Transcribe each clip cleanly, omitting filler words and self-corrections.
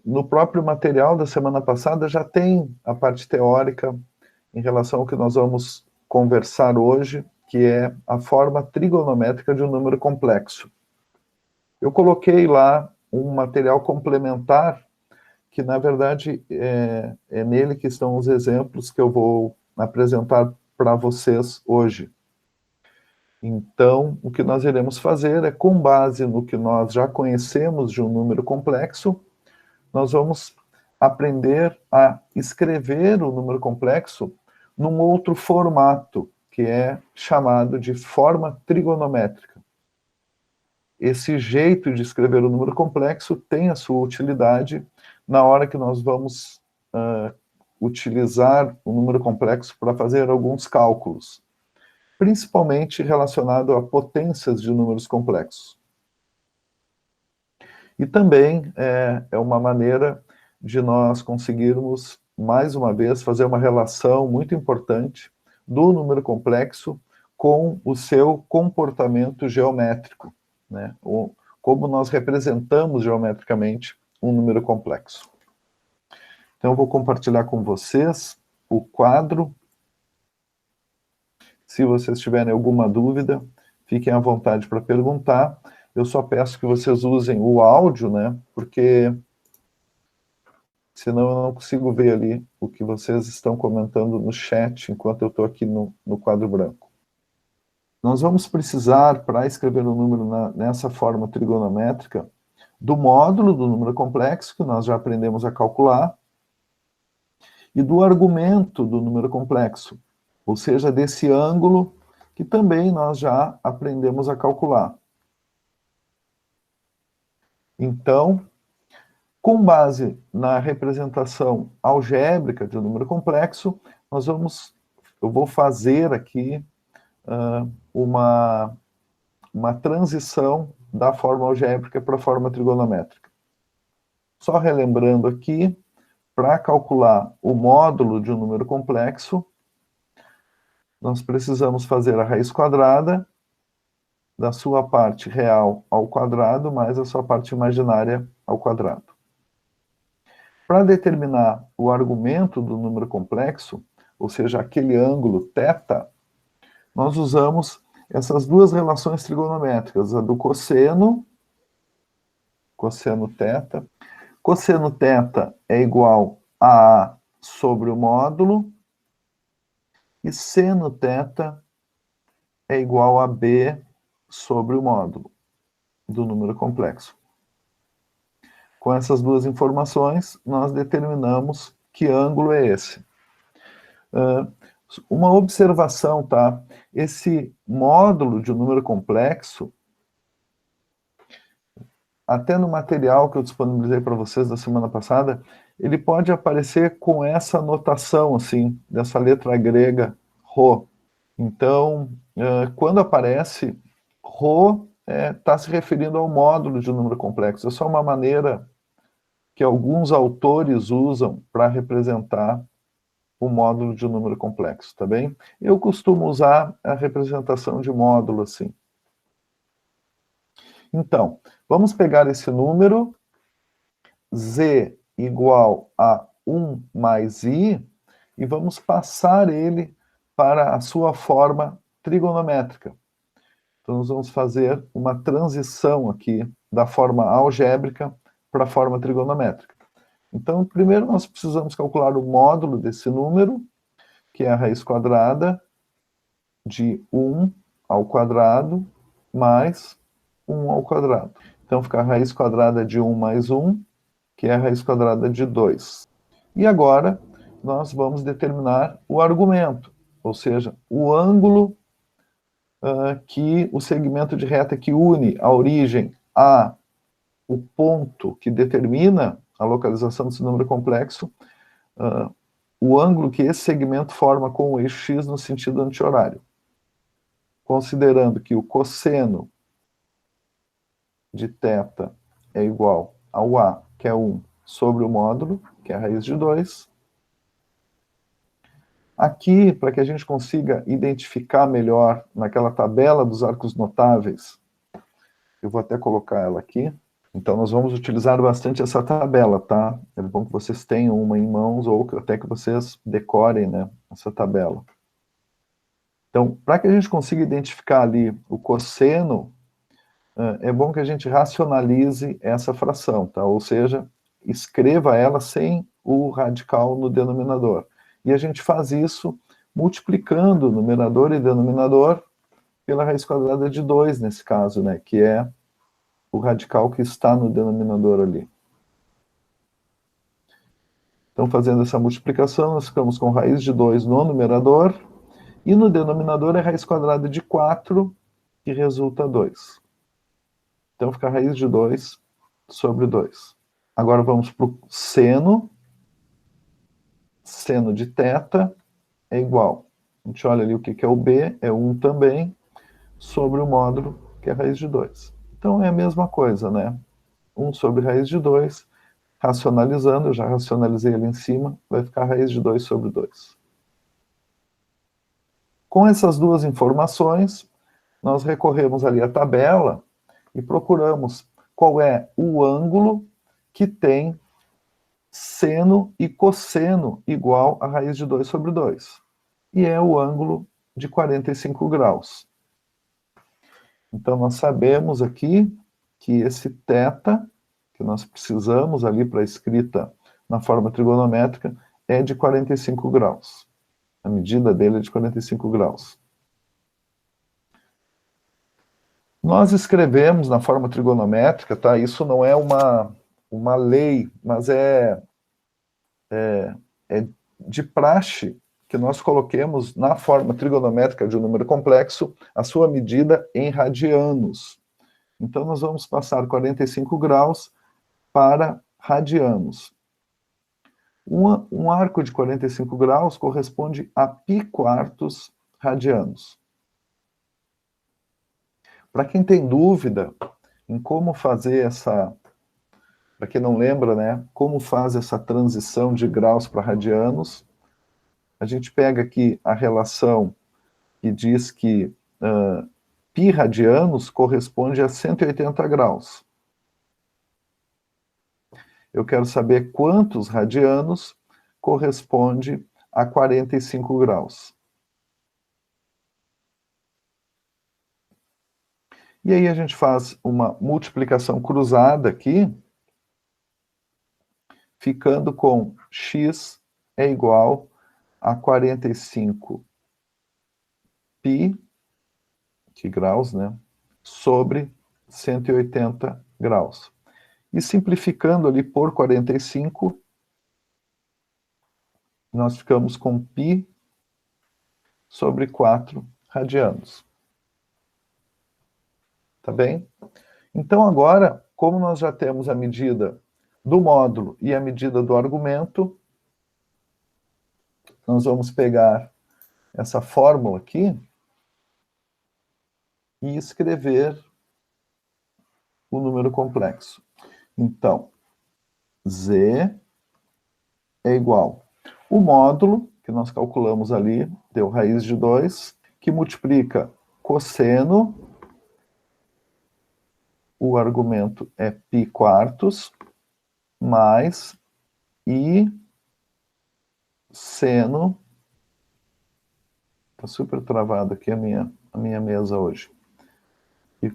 No próprio material da semana passada já tem a parte teórica em relação ao que nós vamos conversar hoje, que é a forma trigonométrica de um número complexo. Eu coloquei lá um material complementar, que na verdade é nele que estão os exemplos que eu vou apresentar para vocês hoje. Então, o que nós iremos fazer é, com base no que nós já conhecemos de um número complexo, nós vamos aprender a escrever o número complexo num outro formato, que é chamado de forma trigonométrica. Esse jeito de escrever o número complexo tem a sua utilidade na hora que nós vamos utilizar o número complexo para fazer alguns cálculos, principalmente relacionado a potências de números complexos. E também é uma maneira de nós conseguirmos, mais uma vez, fazer uma relação muito importante do número complexo com o seu comportamento geométrico, né? Como nós representamos geometricamente um número complexo. Então, eu vou compartilhar com vocês o quadro. Se vocês tiverem alguma dúvida, fiquem à vontade para perguntar. Eu só peço que vocês usem o áudio, né? Porque senão eu não consigo ver ali o que vocês estão comentando no chat enquanto eu estou aqui no quadro branco. Nós vamos precisar, para escrever o número nessa forma trigonométrica, do módulo do número complexo, que nós já aprendemos a calcular, e do argumento do número complexo, ou seja, desse ângulo que também nós já aprendemos a calcular. Então, com base na representação algébrica de um número complexo, eu vou fazer aqui uma transição da forma algébrica para a forma trigonométrica. Só relembrando aqui, para calcular o módulo de um número complexo, nós precisamos fazer a raiz quadrada da sua parte real ao quadrado mais a sua parte imaginária ao quadrado. Para determinar o argumento do número complexo, ou seja, aquele ângulo θ, nós usamos essas duas relações trigonométricas, a do cosseno θ. Cosseno θ é igual a A sobre o módulo, e seno θ é igual a B sobre o módulo do número complexo. Com essas duas informações, nós determinamos que ângulo é esse. Uma observação, tá? Esse módulo de um número complexo, até no material que eu disponibilizei para vocês da semana passada, ele pode aparecer com essa notação, assim, dessa letra grega, ρ. Então, quando aparece ρ, está se referindo ao módulo de um número complexo. É só uma maneira que alguns autores usam para representar o módulo de um número complexo, tá bem? Eu costumo usar a representação de módulo assim. Então, vamos pegar esse número, z igual a 1 mais i, e vamos passar ele para a sua forma trigonométrica. Então, nós vamos fazer uma transição aqui da forma algébrica para a forma trigonométrica. Então, primeiro nós precisamos calcular o módulo desse número, que é a raiz quadrada de 1 ao quadrado mais 1 ao quadrado. Então, fica a raiz quadrada de 1 mais 1, que é a raiz quadrada de 2. E agora, nós vamos determinar o argumento, ou seja, o ângulo que o segmento de reta que une a origem a o ponto que determina a localização desse número complexo, o ângulo que esse segmento forma com o eixo x no sentido anti-horário. Considerando que o cosseno de θ é igual ao A, que é 1, sobre o módulo, que é a raiz de 2. Aqui, para que a gente consiga identificar melhor naquela tabela dos arcos notáveis, eu vou até colocar ela aqui. Então, nós vamos utilizar bastante essa tabela, tá? É bom que vocês tenham uma em mãos ou até que vocês decorem, né, essa tabela. Então, para que a gente consiga identificar ali o cosseno, é bom que a gente racionalize essa fração, tá? Ou seja, escreva ela sem o radical no denominador. E a gente faz isso multiplicando numerador e denominador pela raiz quadrada de 2, nesse caso, né? Que é o radical que está no denominador ali. Então, fazendo essa multiplicação, nós ficamos com raiz de 2 no numerador, e no denominador é raiz quadrada de 4, que resulta 2. Então, fica a raiz de 2 sobre 2. Agora vamos para o seno. Seno de θ é igual. A gente olha ali o que é o B, é 1 também, sobre o módulo, que é a raiz de 2. Então, é a mesma coisa, né? 1 sobre raiz de 2, racionalizando, eu já racionalizei ali em cima, vai ficar a raiz de 2 sobre 2. Com essas duas informações, nós recorremos ali à tabela e procuramos qual é o ângulo que tem seno e cosseno igual a raiz de 2 sobre 2. E é o ângulo de 45 graus. Então, nós sabemos aqui que esse θ, que nós precisamos ali para a escrita na forma trigonométrica, é de 45 graus. A medida dele é de 45 graus. Nós escrevemos na forma trigonométrica, tá? Isso não é uma lei, mas é de praxe que nós coloquemos na forma trigonométrica de um número complexo a sua medida em radianos. Então, nós vamos passar 45 graus para radianos. Um arco de 45 graus corresponde a π quartos radianos. Para quem tem dúvida em como fazer para quem não lembra, né, como faz essa transição de graus para radianos, a gente pega aqui a relação que diz que π radianos corresponde a 180 graus. Eu quero saber quantos radianos corresponde a 45 graus. E aí a gente faz uma multiplicação cruzada aqui, ficando com x é igual a 45 π, que graus, né, sobre 180 graus. E simplificando ali por 45, nós ficamos com π sobre 4 radianos. Tá bem? Então agora, como nós já temos a medida do módulo e a medida do argumento, nós vamos pegar essa fórmula aqui e escrever o número complexo. Então, Z é igual. O módulo, que nós calculamos ali, deu raiz de 2, que multiplica cosseno, o argumento é π quartos, mais I seno, está super travado aqui a minha mesa hoje, e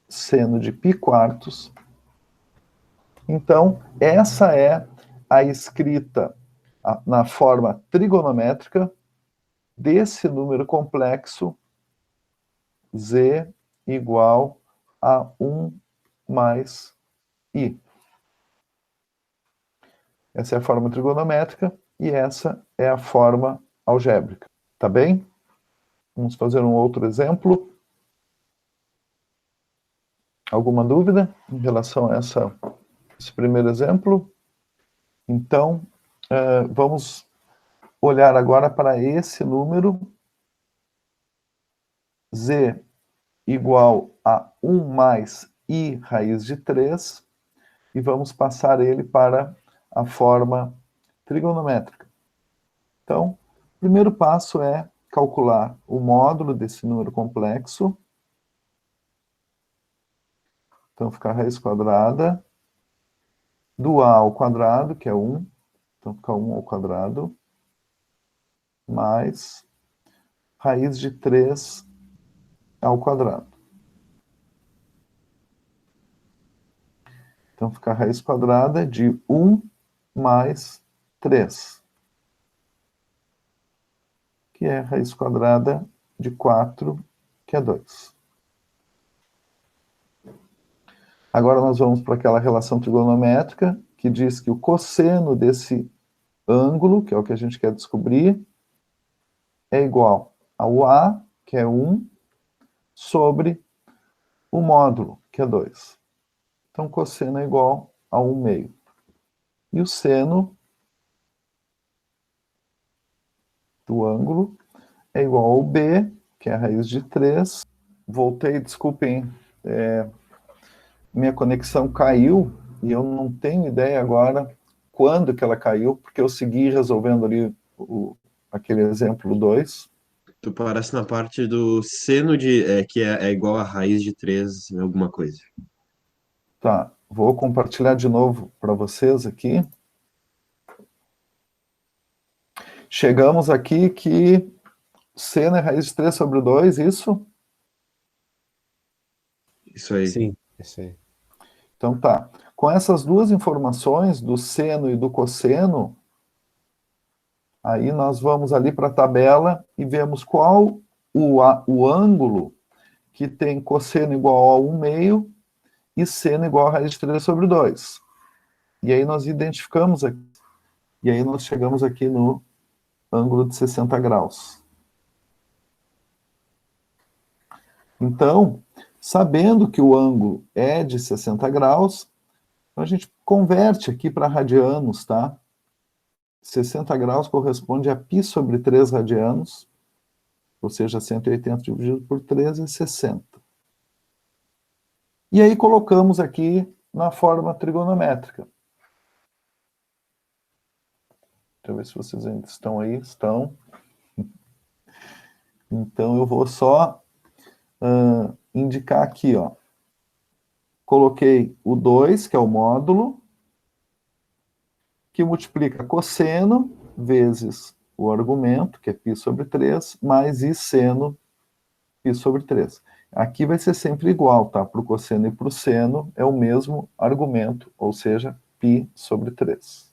seno de π quartos. Então, essa é a escrita na forma trigonométrica desse número complexo Z igual a 1 mais I. Essa é a forma trigonométrica e essa é a forma algébrica. Tá bem? Vamos fazer um outro exemplo. Alguma dúvida em relação a esse primeiro exemplo? Então, vamos olhar agora para esse número, Z igual a 1 mais I raiz de 3, e vamos passar ele para a forma trigonométrica. Então, o primeiro passo é calcular o módulo desse número complexo. Então fica a raiz quadrada do A ao quadrado, que é 1. Então fica 1 ao quadrado, mais raiz de 3 ao quadrado. Então fica a raiz quadrada de 1 mais 3, que é a raiz quadrada de 4, que é 2. Agora nós vamos para aquela relação trigonométrica que diz que o cosseno desse ângulo, que é o que a gente quer descobrir, é igual ao A, que é 1, sobre o módulo, que é 2. Então, cosseno é igual a 1 meio. E o seno do ângulo é igual ao B, que é a raiz de 3. Voltei, desculpem, minha conexão caiu e eu não tenho ideia agora quando que ela caiu, porque eu segui resolvendo ali aquele exemplo 2. Tu parasse na parte do seno que é igual a raiz de 3, alguma coisa. Tá, vou compartilhar de novo para vocês aqui. Chegamos aqui que seno é raiz de 3 sobre 2, isso? Isso aí. Sim, isso aí. Então tá. Com essas duas informações, do seno e do cosseno, aí nós vamos ali para a tabela e vemos qual o ângulo que tem cosseno igual a 1 meio e seno igual a raiz de 3 sobre 2. E aí nós identificamos aqui, e aí nós chegamos aqui no ângulo de 60 graus. Então, sabendo que o ângulo é de 60 graus, a gente converte aqui para radianos, tá? 60 graus corresponde a π sobre 3 radianos, ou seja, 180 dividido por 3 é 60. E aí colocamos aqui na forma trigonométrica. Deixa eu ver se vocês ainda estão aí. Estão. Então eu vou só indicar aqui, ó. Coloquei o 2, que é o módulo, que multiplica cosseno vezes o argumento, que é π sobre 3, mais I seno π sobre 3. Aqui vai ser sempre igual, tá? Para o cosseno e para o seno é o mesmo argumento, ou seja, π sobre 3.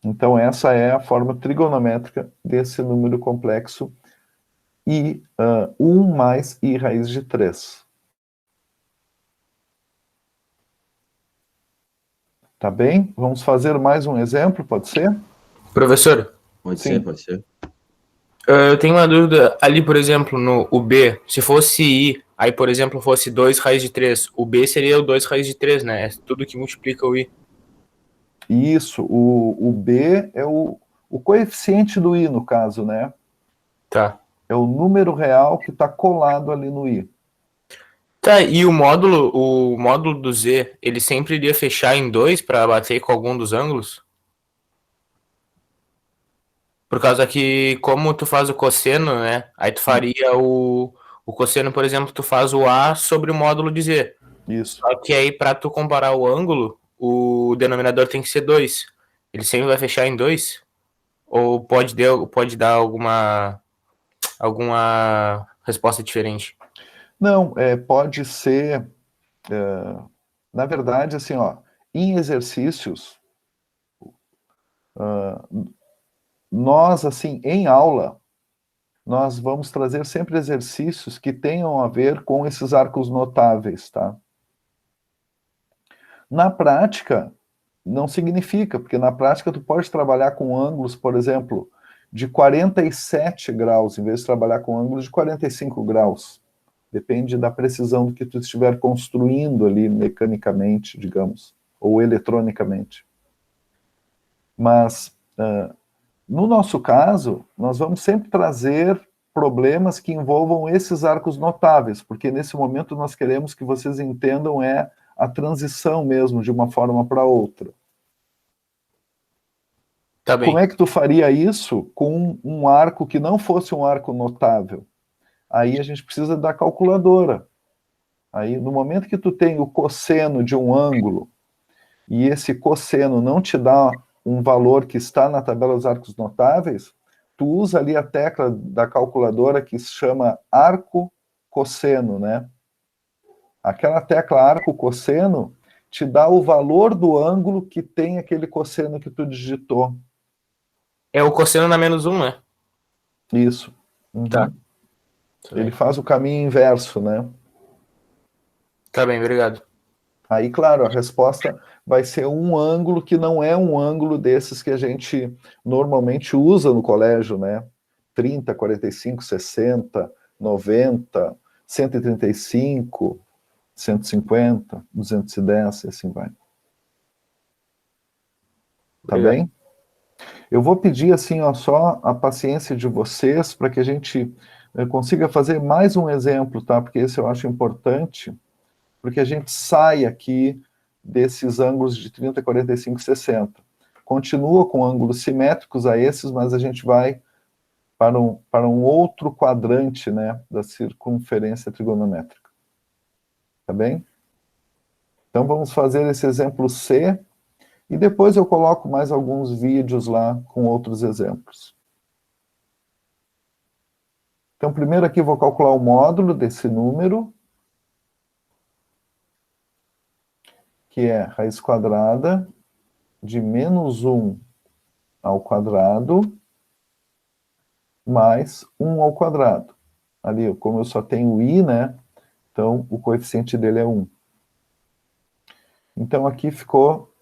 Então essa é a forma trigonométrica desse número complexo I, 1 mais I raiz de 3. Tá bem? Vamos fazer mais um exemplo, pode ser? Professor, Pode Sim. ser, pode ser. eu tenho uma dúvida. Ali, por exemplo, no o B, se fosse I, aí, por exemplo, fosse 2 raiz de 3, o B seria o 2 raiz de 3, né? É tudo que multiplica o I. Isso, o B é o coeficiente do I, no caso, né? Tá. É o número real que está colado ali no I. Tá, e o módulo do Z, ele sempre iria fechar em 2 para bater com algum dos ângulos? Por causa que, como tu faz o cosseno, né? Aí tu faria o cosseno, por exemplo, tu faz o A sobre o módulo de Z. Isso. Só que aí, para tu comparar o ângulo, o denominador tem que ser 2. Ele sempre vai fechar em 2? Ou pode dar alguma resposta diferente? Não, pode ser... na verdade, assim, ó, em exercícios, nós, assim, em aula, nós vamos trazer sempre exercícios que tenham a ver com esses arcos notáveis, tá? Na prática, não significa, porque na prática tu pode trabalhar com ângulos, por exemplo, de 47 graus, em vez de trabalhar com ângulos de 45 graus. Depende da precisão do que tu estiver construindo ali mecanicamente, digamos, ou eletronicamente. Mas, no nosso caso, nós vamos sempre trazer problemas que envolvam esses arcos notáveis, porque nesse momento nós queremos que vocês entendam a transição mesmo, de uma forma para outra. Tá bem. Como é que tu faria isso com um arco que não fosse um arco notável? Aí a gente precisa da calculadora. Aí, no momento que tu tem o cosseno de um ângulo, e esse cosseno não te dá um valor que está na tabela dos arcos notáveis, tu usa ali a tecla da calculadora que se chama arco cosseno, né? Aquela tecla arco cosseno te dá o valor do ângulo que tem aquele cosseno que tu digitou. É o cosseno na -1, né? Isso. Uhum. Tá. Ele faz o caminho inverso, né? Tá bem, obrigado. Aí, claro, a resposta vai ser um ângulo que não é um ângulo desses que a gente normalmente usa no colégio, né? 30, 45, 60, 90, 135, 150, 210, e assim vai. Tá Obrigado. bem? Eu vou pedir, assim, ó, só a paciência de vocês para que a gente consiga fazer mais um exemplo, tá? Porque esse eu acho importante, porque a gente sai aqui desses ângulos de 30, 45 e 60. Continua com ângulos simétricos a esses, mas a gente vai para um outro quadrante, né, da circunferência trigonométrica. Tá bem? Então vamos fazer esse exemplo C, e depois eu coloco mais alguns vídeos lá com outros exemplos. Então primeiro aqui eu vou calcular o módulo desse número, que é raiz quadrada de -1 ao quadrado mais 1 ao quadrado. Ali, como eu só tenho i, né? Então, o coeficiente dele é 1. Então, aqui ficou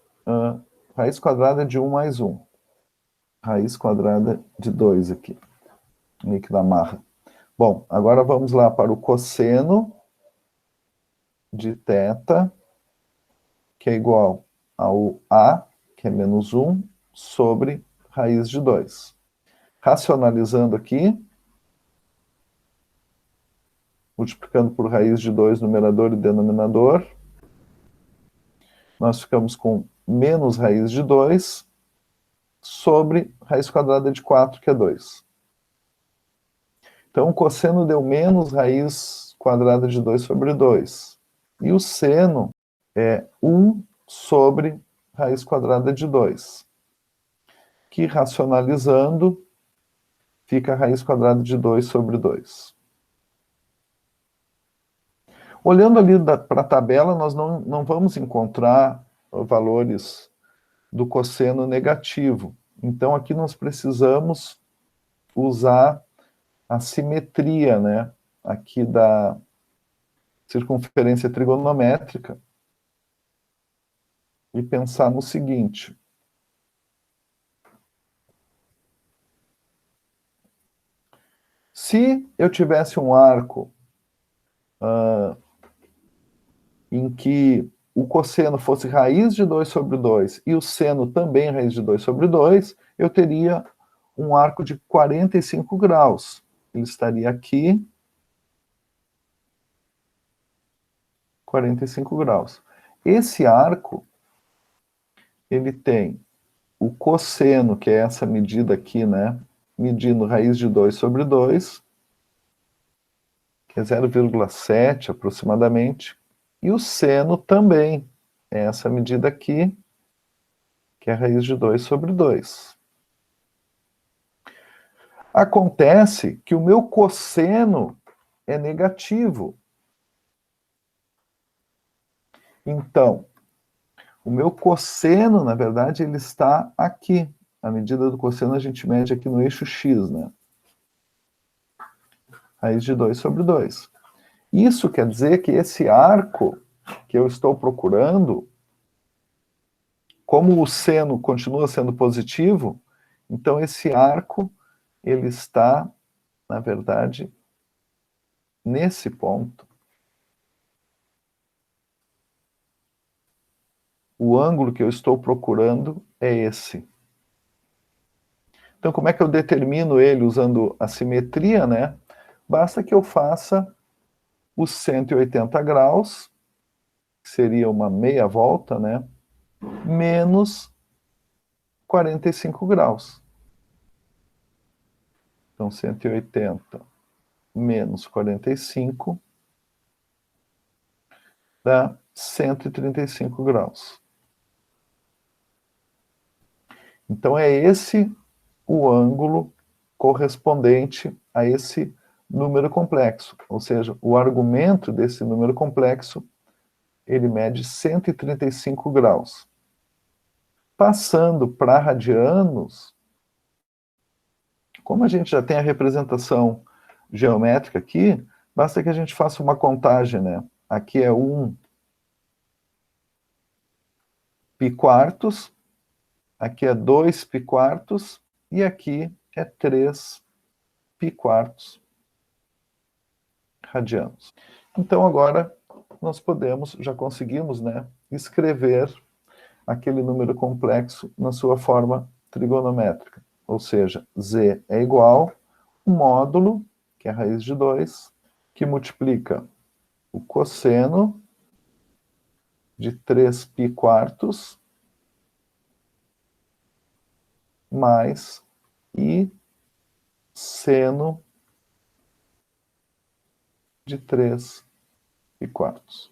raiz quadrada de 1 mais 1. Raiz quadrada de 2 aqui. Meio que da marra. Bom, agora vamos lá para o cosseno de θ, que é igual ao a, que é -1, sobre raiz de 2. Racionalizando aqui, multiplicando por raiz de 2, numerador e denominador, nós ficamos com menos raiz de 2 sobre raiz quadrada de 4, que é 2. Então, o cosseno deu menos raiz quadrada de 2 sobre 2. E o seno é 1 sobre raiz quadrada de 2. Que, racionalizando, fica a raiz quadrada de 2 sobre 2. Olhando ali para a tabela, nós não vamos encontrar valores do cosseno negativo. Então, aqui nós precisamos usar a simetria, né, aqui da circunferência trigonométrica e pensar no seguinte. Se eu tivesse um arco em que o cosseno fosse raiz de 2 sobre 2 e o seno também raiz de 2 sobre 2, eu teria um arco de 45 graus. Ele estaria aqui, 45 graus. Esse arco, ele tem o cosseno, que é essa medida aqui, né? Medindo raiz de 2 sobre 2, que é 0,7 aproximadamente. E o seno também é essa medida aqui, que é raiz de 2 sobre 2. Acontece que o meu cosseno é negativo. Então, o meu cosseno, na verdade, ele está aqui. A medida do cosseno a gente mede aqui no eixo x, né? Raiz de 2 sobre 2. Isso quer dizer que esse arco que eu estou procurando, como o seno continua sendo positivo, então esse arco, ele está, na verdade, nesse ponto. O ângulo que eu estou procurando é esse. Então, como é que eu determino ele usando a simetria, né? Basta que eu faça os 180 graus, que seria uma meia volta, né? Menos 45 graus. Então, 180 menos 45 dá 135 graus. Então, é esse o ângulo correspondente a esse número complexo. Ou seja, o argumento desse número complexo, ele mede 135 graus. Passando para radianos, como a gente já tem a representação geométrica aqui, basta que a gente faça uma contagem, né? Aqui é 1 π², aqui é 2 π², e aqui é 3 π² radianos. Então, agora, nós podemos, já conseguimos, né, escrever aquele número complexo na sua forma trigonométrica. Ou seja, z é igual a um módulo, que é a raiz de 2, que multiplica o cosseno de 3 π² mais i seno de 3 π².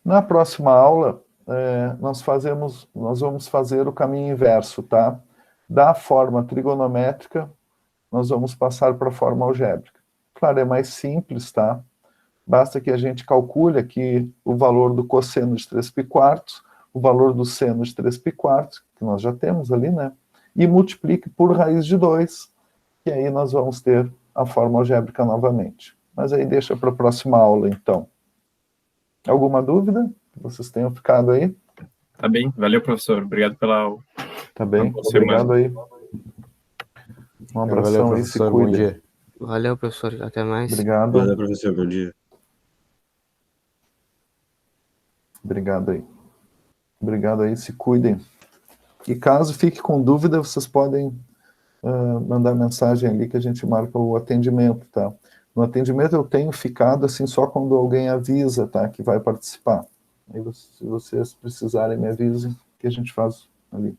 Na próxima aula, nós vamos fazer o caminho inverso, tá? Da forma trigonométrica, nós vamos passar para a forma algébrica. Claro, é mais simples, tá? Basta que a gente calcule aqui o valor do cosseno de 3 π², o valor do seno de 3 π², que nós já temos ali, né? E multiplique por raiz de 2, e aí nós vamos ter a forma algébrica novamente. Mas aí deixa para a próxima aula, então. Alguma dúvida que vocês tenham ficado aí? Tá bem, valeu, professor. Obrigado pela aula. Tá bem, obrigado aí. Um abração. Valeu, aí, professor, se bom cuidem. dia. Valeu, professor. Até mais. Obrigado. Valeu, professor. Bom dia. Obrigado aí. Obrigado aí, se cuidem. E caso fique com dúvida, vocês podem mandar mensagem ali que a gente marca o atendimento, tá? No atendimento eu tenho ficado assim só quando alguém avisa, tá? Que vai participar. Aí, se vocês precisarem, me avisem que a gente faz ali.